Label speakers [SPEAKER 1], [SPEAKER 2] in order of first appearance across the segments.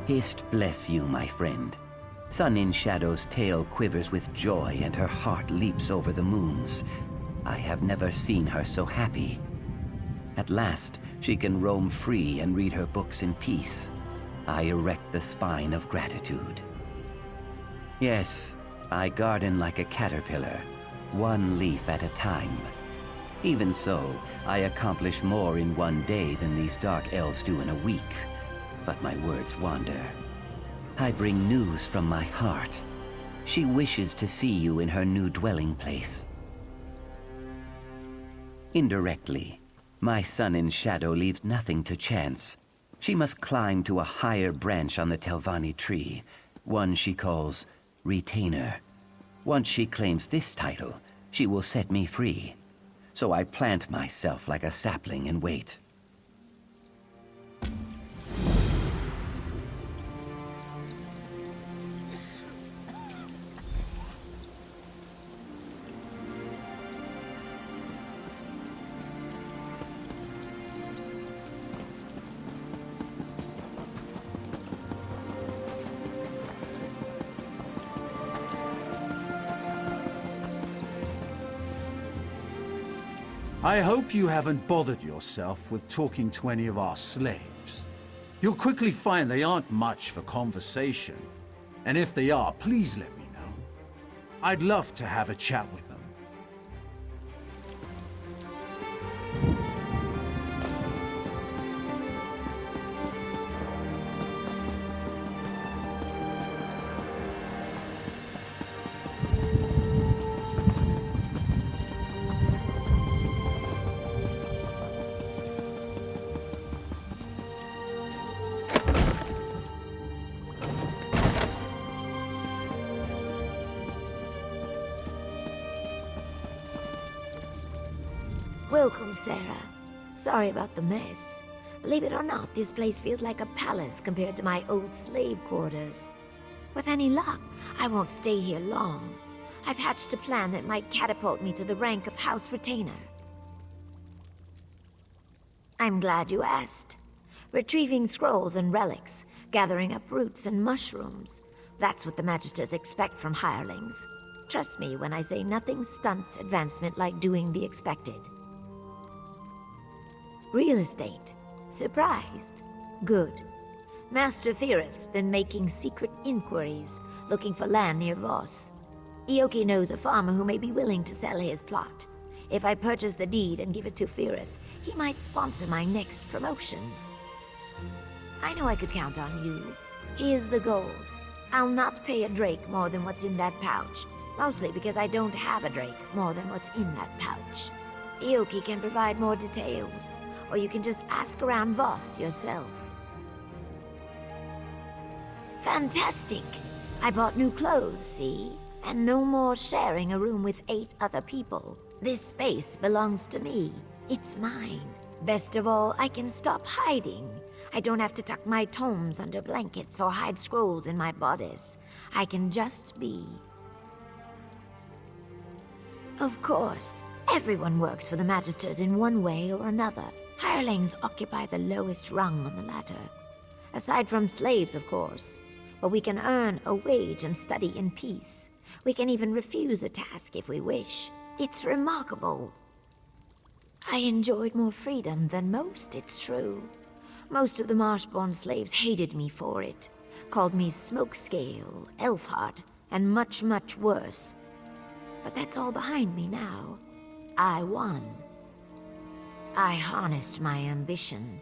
[SPEAKER 1] Hist bless you, my friend. Sun in Shadow's tail quivers with joy and her heart leaps over the moons. I have never seen her so happy. At last, she can roam free and read her books in peace. I erect the spine of gratitude. Yes, I garden like a caterpillar, one leaf at a time. Even so, I accomplish more in one day than these dark elves do in a week. But my words wander. I bring news from my heart. She wishes to see you in her new dwelling place. Indirectly, my Sun in Shadow leaves nothing to chance. She must climb to a higher branch on the Telvanni tree, one she calls Retainer. Once she claims this title, she will set me free. So I plant myself like a sapling and wait.
[SPEAKER 2] I hope you haven't bothered yourself with talking to any of our slaves. You'll quickly find they aren't much for conversation. And if they are, please let me know. I'd love to have a chat with them.
[SPEAKER 3] Welcome, Sarah. Sorry about the mess. Believe it or not, this place feels like a palace compared to my old slave quarters. With any luck, I won't stay here long. I've hatched a plan that might catapult me to the rank of House Retainer. I'm glad you asked. Retrieving scrolls and relics, gathering up roots and mushrooms. That's what the Magisters expect from hirelings. Trust me when I say nothing stunts advancement like doing the expected. Real estate. Surprised? Good. Master Firith's been making secret inquiries, looking for land near Voss. Eoki knows a farmer who may be willing to sell his plot. If I purchase the deed and give it to Firith, he might sponsor my next promotion. I know I could count on you. Here's the gold. I'll not pay a drake more than what's in that pouch, mostly because I don't have a drake more than what's in that pouch. Eoki can provide more details, or you can just ask around Voss yourself. Fantastic! I bought new clothes, see? And no more sharing a room with 8 other people. This space belongs to me. It's mine. Best of all, I can stop hiding. I don't have to tuck my tomes under blankets or hide scrolls in my bodice. I can just be. Of course, everyone works for the Magisters in one way or another. Hirelings occupy the lowest rung on the ladder. Aside from slaves, of course. But we can earn a wage and study in peace. We can even refuse a task if we wish. It's remarkable. I enjoyed more freedom than most, it's true. Most of the Marshborn slaves hated me for it. Called me Smokescale, Elfheart, and much, much worse. But that's all behind me now. I won. I harnessed my ambition,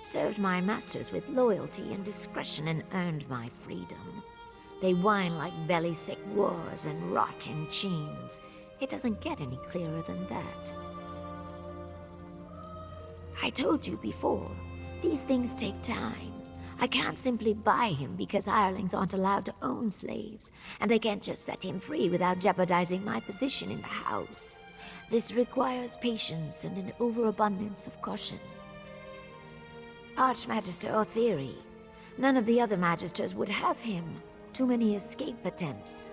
[SPEAKER 3] served my masters with loyalty and discretion, and earned my freedom. They whine like belly-sick wars and rot in chains. It doesn't get any clearer than that. I told you before, these things take time. I can't simply buy him because hirelings aren't allowed to own slaves, and I can't just set him free without jeopardizing my position in the house. This requires patience and an overabundance of caution. Archmagister Otheri. None of the other Magisters would have him. Too many escape attempts.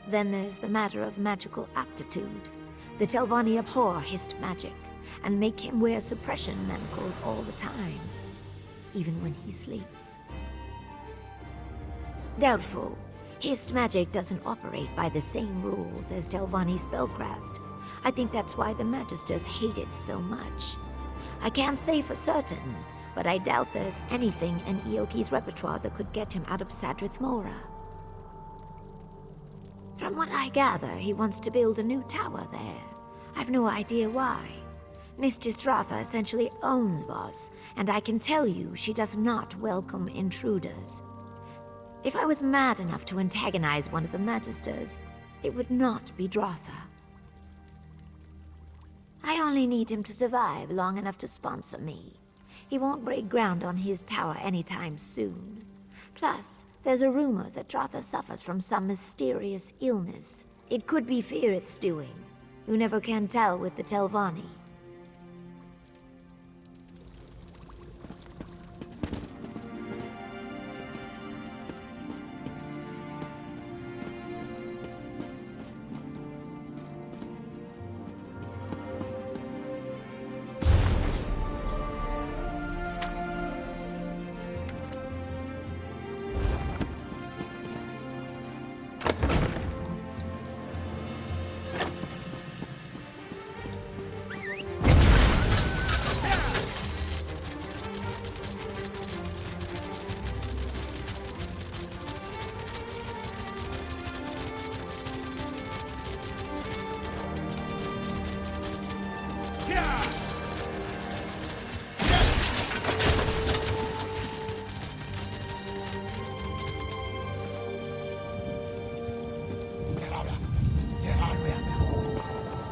[SPEAKER 3] Then there's the matter of magical aptitude. The Telvanni abhor Hist magic, and make him wear suppression manacles all the time, even when he sleeps. Doubtful. His magic doesn't operate by the same rules as Telvanni's spellcraft. I think that's why the Magisters hate it so much. I can't say for certain, but I doubt there's anything in Eoki's repertoire that could get him out of Sadrith Mora. From what I gather, he wants to build a new tower there. I've no idea why. Mistress Dratha essentially owns Voss, and I can tell you she does not welcome intruders. If I was mad enough to antagonize one of the Magisters, it would not be Dratha. I only need him to survive long enough to sponsor me. He won't break ground on his tower anytime soon. Plus, there's a rumor that Dratha suffers from some mysterious illness. It could be Firith's doing. You never can tell with the Telvanni.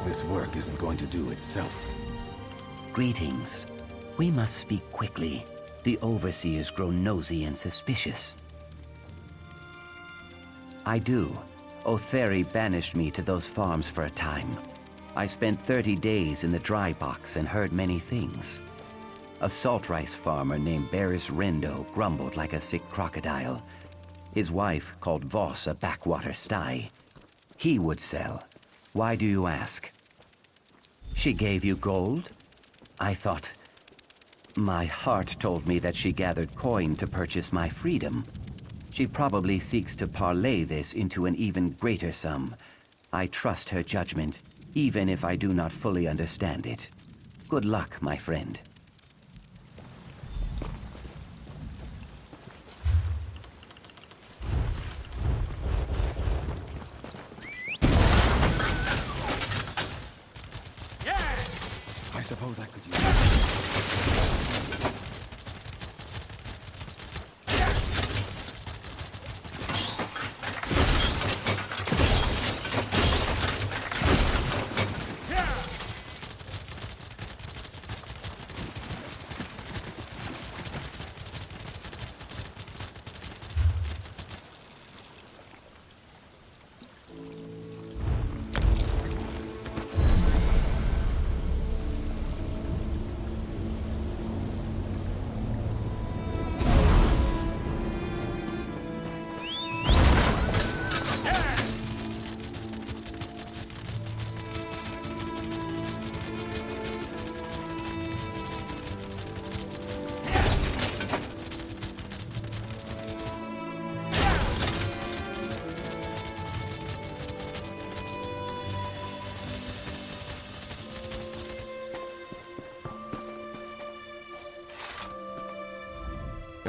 [SPEAKER 2] This work isn't going to do itself.
[SPEAKER 1] Greetings. We must speak quickly. The overseers grow nosy and suspicious. I do. Otheri banished me to those farms for a time. I spent 30 days in the dry box and heard many things. A salt rice farmer named Barris Rendo grumbled like a sick crocodile. His wife called Voss a backwater sty. He would sell. Why do you ask? She gave you gold? I thought... My heart told me that she gathered coin to purchase my freedom. She probably seeks to parlay this into an even greater sum. I trust her judgment, even if I do not fully understand it. Good luck, my friend.
[SPEAKER 2] I suppose I could use it.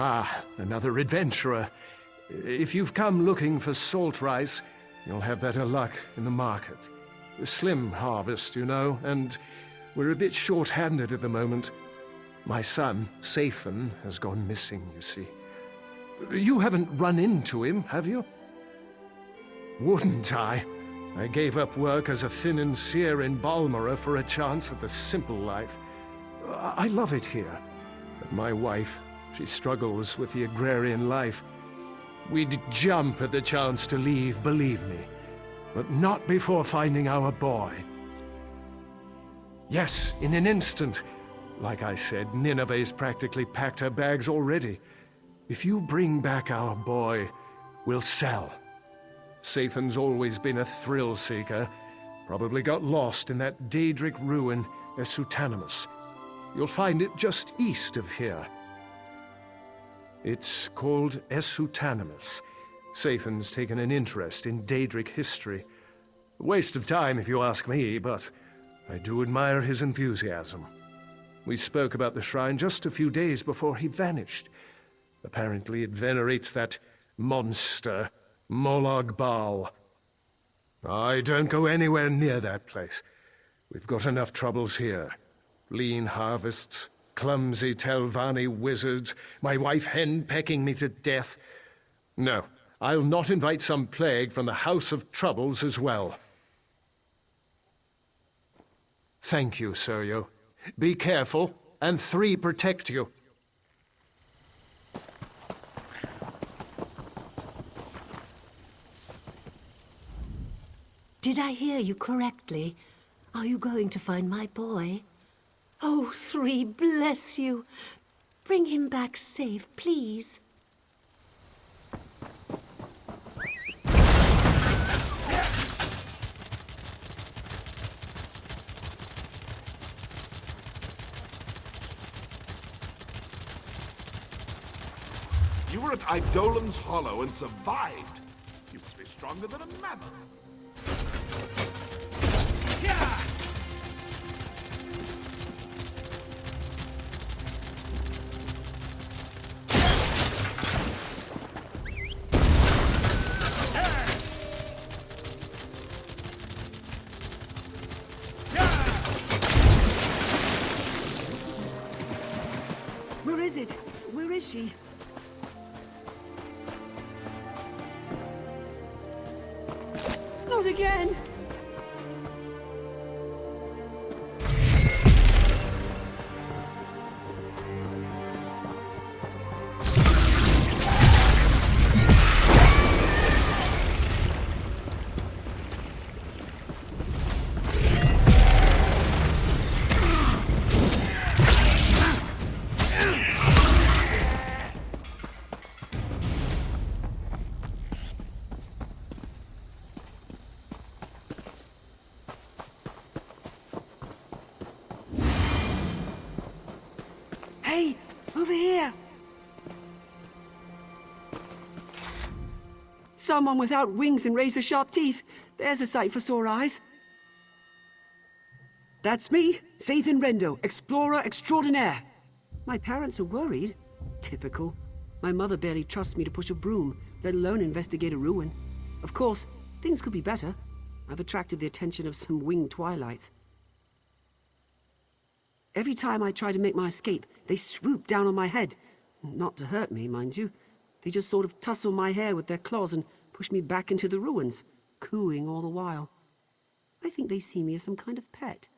[SPEAKER 4] Ah, another adventurer. If you've come looking for salt rice, you'll have better luck in the market. A slim harvest, you know, and we're a bit short-handed at the moment. My son, Sathan, has gone missing, you see. You haven't run into him, have you? Wouldn't I? I gave up work as a financier in Balmora for a chance at the simple life. I love it here, but my wife... She struggles with the agrarian life. We'd jump at the chance to leave, believe me. But not before finding our boy. Yes, in an instant. Like I said, Nineveh's practically packed her bags already. If you bring back our boy, we'll sell. Sathan's always been a thrill-seeker. Probably got lost in that Daedric ruin, Esutanimus. You'll find it just east of here. It's called Esutanimus. Sathan's taken an interest in Daedric history. A waste of time if you ask me, but I do admire his enthusiasm. We spoke about the shrine just a few days before he vanished. Apparently it venerates that monster, Molag Bal. I don't go anywhere near that place. We've got enough troubles here. Lean harvests, clumsy Telvanni wizards, my wife hen pecking me to death. No, I'll not invite some plague from the House of Troubles as well. Thank you, Suryo. Be careful, and 3 protect you.
[SPEAKER 5] Did I hear you correctly? Are you going to find my boy? Oh, 3, bless you. Bring him back safe, please.
[SPEAKER 6] You were at Eidolon's Hollow and survived. You must be stronger than a mammoth.
[SPEAKER 5] Where is it? Where is she? Not again! Hey, over here! Someone without wings and razor-sharp teeth. There's a sight for sore eyes. That's me, Sathan Rendo, explorer extraordinaire. My parents are worried. Typical. My mother barely trusts me to push a broom, let alone investigate a ruin. Of course, things could be better. I've attracted the attention of some winged twilights. Every time I try to make my escape, they swoop down on my head. Not to hurt me, mind you. They just sort of tussle my hair with their claws and push me back into the ruins, cooing all the while. I think they see me as some kind of pet.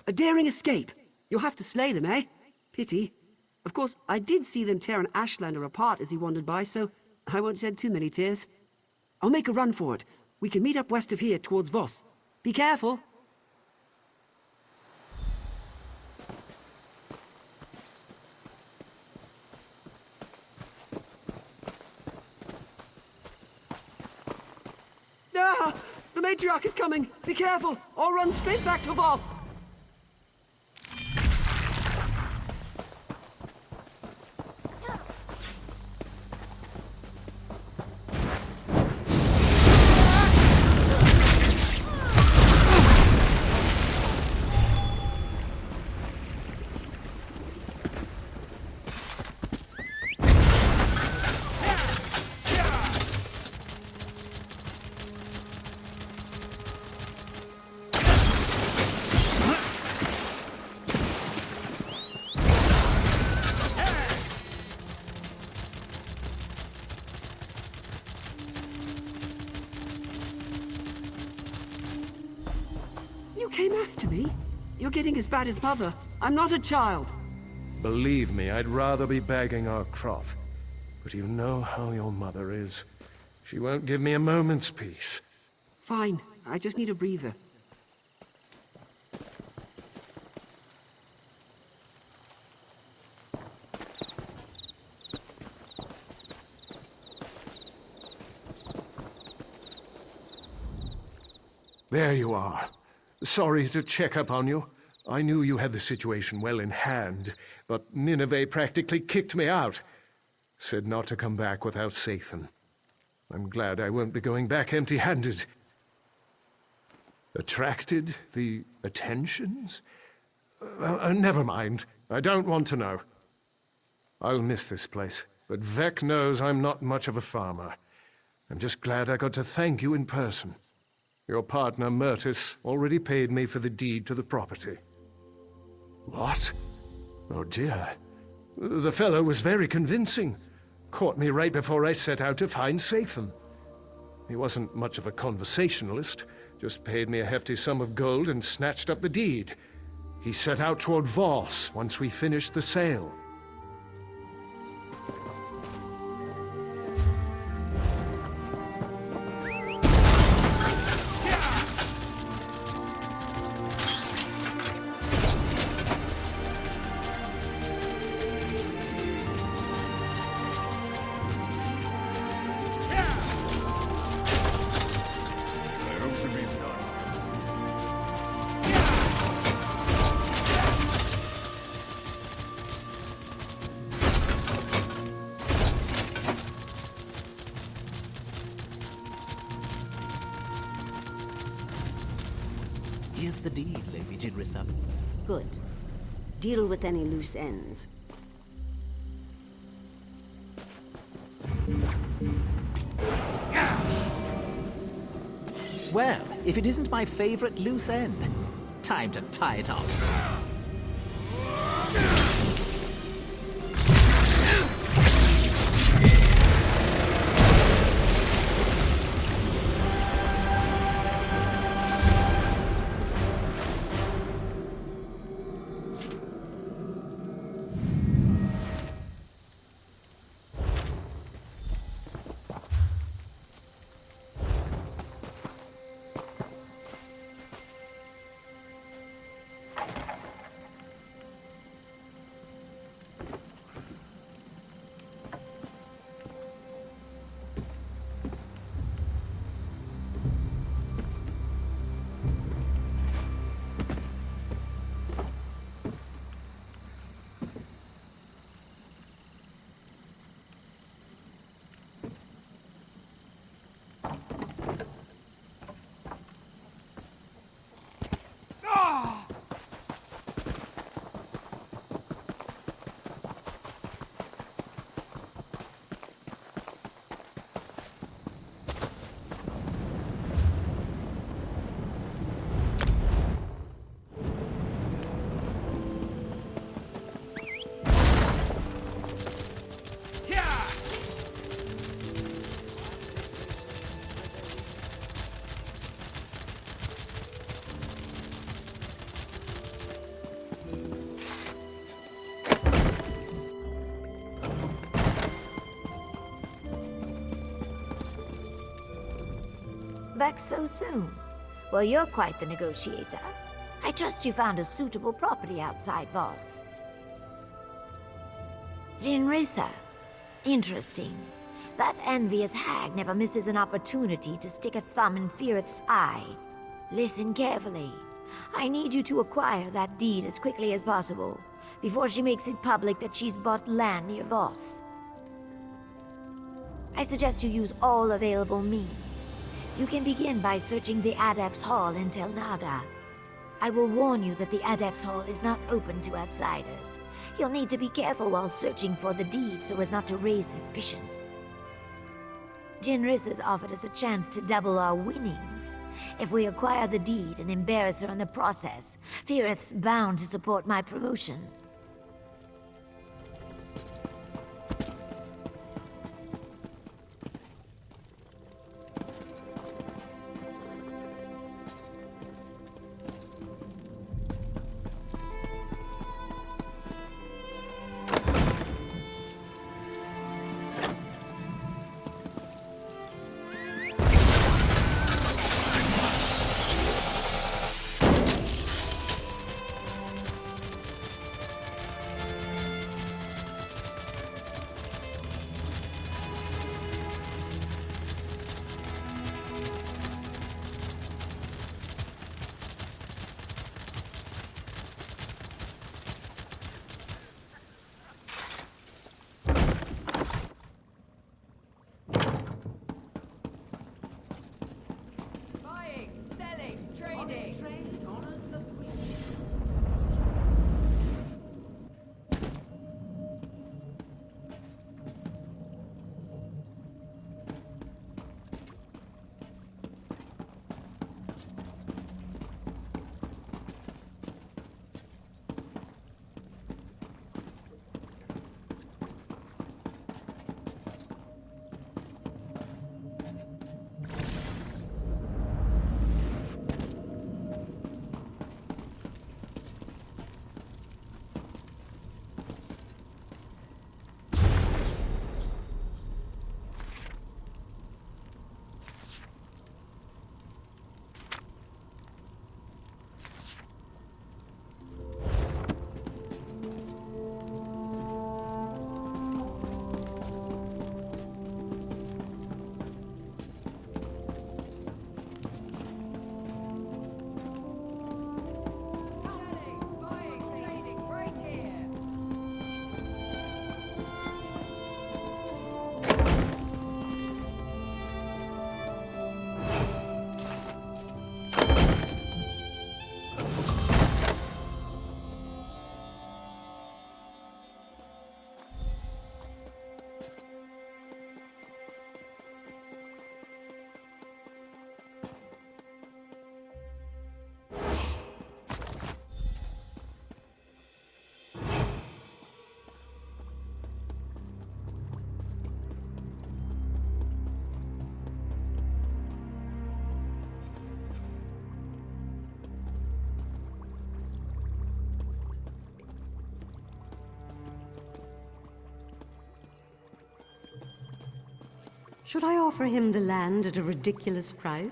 [SPEAKER 5] A daring escape! You'll have to slay them, eh? Pity. Of course, I did see them tear an Ashlander apart as he wandered by, so I won't shed too many tears. I'll make a run for it. We can meet up west of here towards Voss. Be careful! Ah! The matriarch is coming! Be careful! I'll run straight back to Voss! You came after me? You're getting as bad as Mother. I'm not a child.
[SPEAKER 4] Believe me, I'd rather be bagging our crop. But you know how your mother is. She won't give me a moment's peace.
[SPEAKER 5] Fine. I just need a breather.
[SPEAKER 4] There you are. Sorry to check up on you. I knew you had the situation well in hand, but Nineveh practically kicked me out. Said not to come back without Sathan. I'm glad I won't be going back empty-handed. Attracted the attentions? Never mind. I don't want to know. I'll miss this place, but Vec knows I'm not much of a farmer. I'm just glad I got to thank you in person. Your partner, Myrtis, already paid me for the deed to the property. What? Oh dear. The fellow was very convincing. Caught me right before I set out to find Sathan. He wasn't much of a conversationalist, just paid me a hefty sum of gold and snatched up the deed. He set out toward Voss once we finished the sale.
[SPEAKER 7] Here's the deed, Lady Jinrisa.
[SPEAKER 8] Good. Deal with any loose ends.
[SPEAKER 7] Well, if it isn't my favorite loose end, time to tie it up.
[SPEAKER 3] Back so soon? Well, you're quite the negotiator. I trust you found a suitable property outside Voss. Jinrisa. Interesting. That envious hag never misses an opportunity to stick a thumb in Firith's eye. Listen carefully. I need you to acquire that deed as quickly as possible, before she makes it public that she's bought land near Voss. I suggest you use all available means. You can begin by searching the Adepts Hall in Tel Naga. I will warn you that the Adepts Hall is not open to outsiders. You'll need to be careful while searching for the deed so as not to raise suspicion. Jinrisa's offered us a chance to double our winnings. If we acquire the deed and embarrass her in the process, Firith's bound to support my promotion.
[SPEAKER 9] Should I offer him the land at a ridiculous price?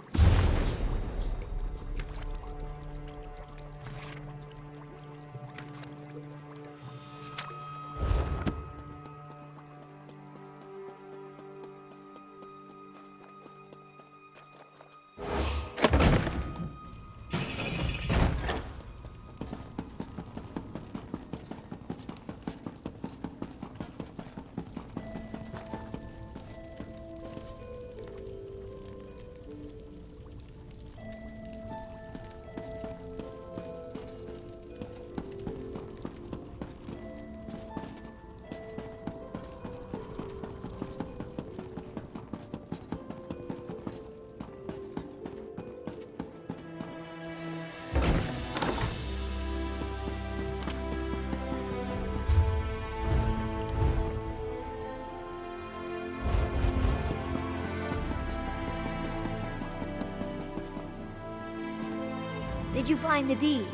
[SPEAKER 3] Did you find the deed?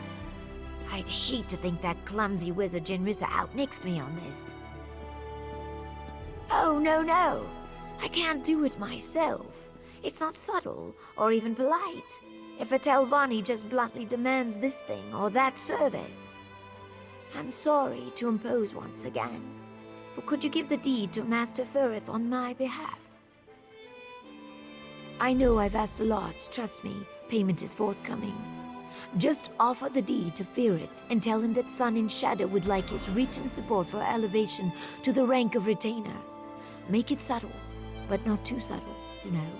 [SPEAKER 3] I'd hate to think that clumsy wizard Jinrisa outmixed me on this. Oh, no. I can't do it myself. It's not subtle or even polite. If a Telvanni just bluntly demands this thing or that service. I'm sorry to impose once again, but could you give the deed to Master Firith on my behalf? I know I've asked a lot, trust me, payment is forthcoming. Just offer the deed to Firith and tell him that Sun in Shadow would like his written support for elevation to the rank of retainer. Make it subtle, but not too subtle, you know.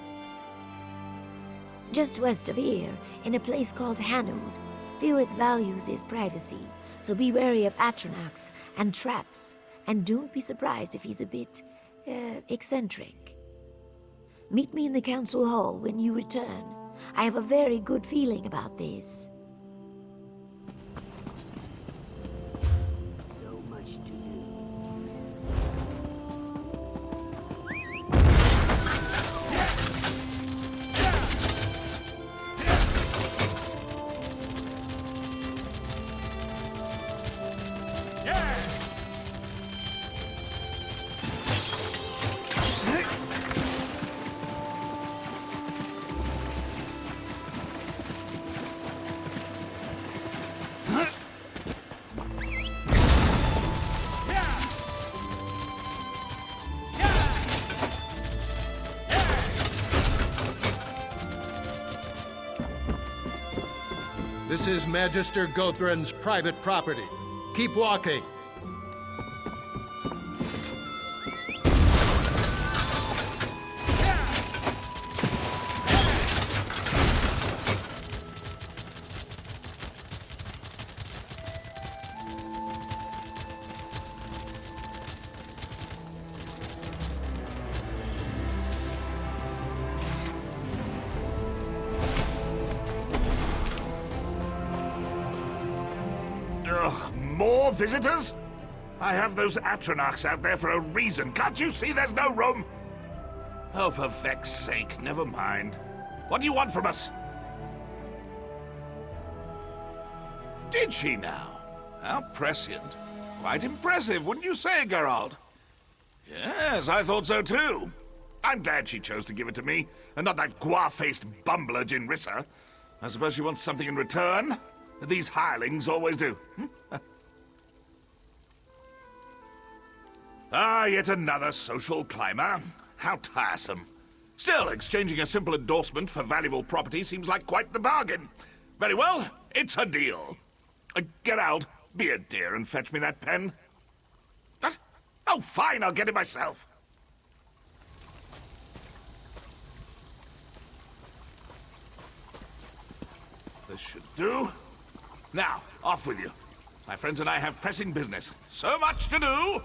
[SPEAKER 3] Just west of here, in a place called Hanoud, Firith values his privacy, so be wary of Atronachs and traps, and don't be surprised if he's a bit, eccentric. Meet me in the council hall when you return. I have a very good feeling about this.
[SPEAKER 8] So much to do.
[SPEAKER 4] This is Magister Gothran's private property. Keep walking.
[SPEAKER 6] More visitors? I have those Atronachs out there for a reason. Can't you see there's no room? Oh, for Vex's sake, never mind. What do you want from us? Did she now? How prescient. Quite impressive, wouldn't you say, Geralt? Yes, I thought so too. I'm glad she chose to give it to me, and not that gua-faced bumbler Jinrisa. I suppose she wants something in return? These hirelings always do. Ah, yet another social climber. How tiresome. Still, exchanging a simple endorsement for valuable property seems like quite the bargain. Very well, it's a deal. Get out, be a dear, and fetch me that pen. What? Oh, fine, I'll get it myself. This should do. Now, off with you. My friends and I have pressing business. So much to do!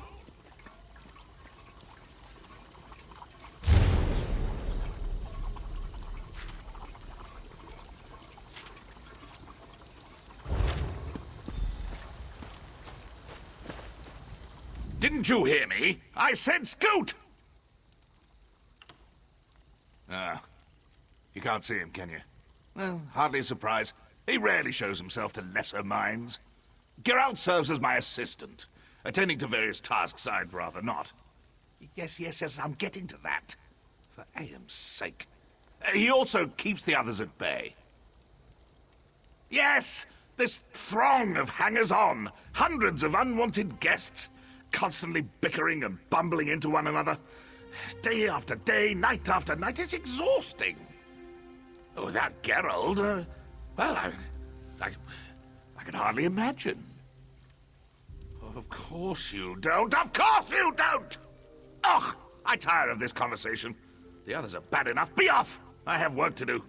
[SPEAKER 6] Didn't you hear me? I said scoot! You can't see him, can you? Well, hardly a surprise. He rarely shows himself to lesser minds. Geralt serves as my assistant, attending to various tasks I'd rather not. Yes, I'm getting to that. For Aem's sake. He also keeps the others at bay. Yes, this throng of hangers-on, hundreds of unwanted guests, constantly bickering and bumbling into one another. Day after day, night after night, it's exhausting. Without Geralt, well, I can hardly imagine. Of course you don't! Of course you don't! Ugh! I tire of this conversation. The others are bad enough. Be off! I have work to do.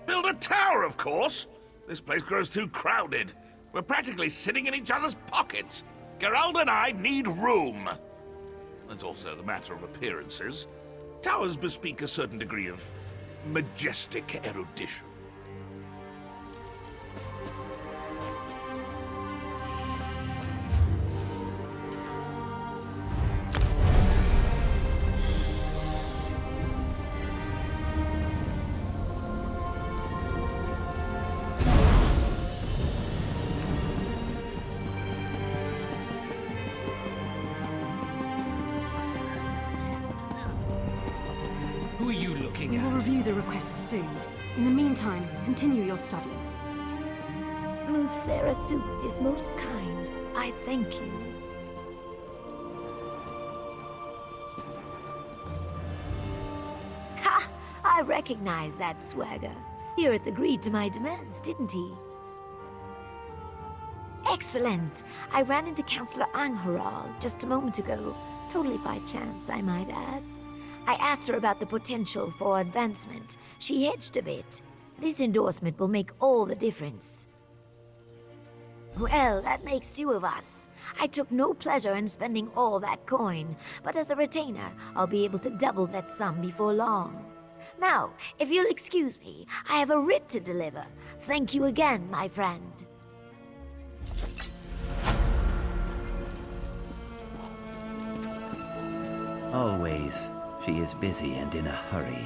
[SPEAKER 6] Build a tower, of course. This place grows too crowded. We're practically sitting in each other's pockets. Geralt and I need room. It's also the matter of appearances. Towers bespeak a certain degree of majestic erudition.
[SPEAKER 7] Who are you looking
[SPEAKER 10] We
[SPEAKER 7] at?
[SPEAKER 10] will review the request soon. In the meantime, continue your studies.
[SPEAKER 3] Sarah Soup is most kind. I thank you. Ha! I recognize that swagger. Hirith agreed to my demands, didn't he? Excellent! I ran into Councillor Angharal just a moment ago. Totally by chance, I might add. I asked her about the potential for advancement. She hedged a bit. This endorsement will make all the difference. Well, that makes two of us. I took no pleasure in spending all that coin, but as a retainer, I'll be able to double that sum before long. Now, if you'll excuse me, I have a writ to deliver. Thank you again, my friend.
[SPEAKER 1] Always, she is busy and in a hurry.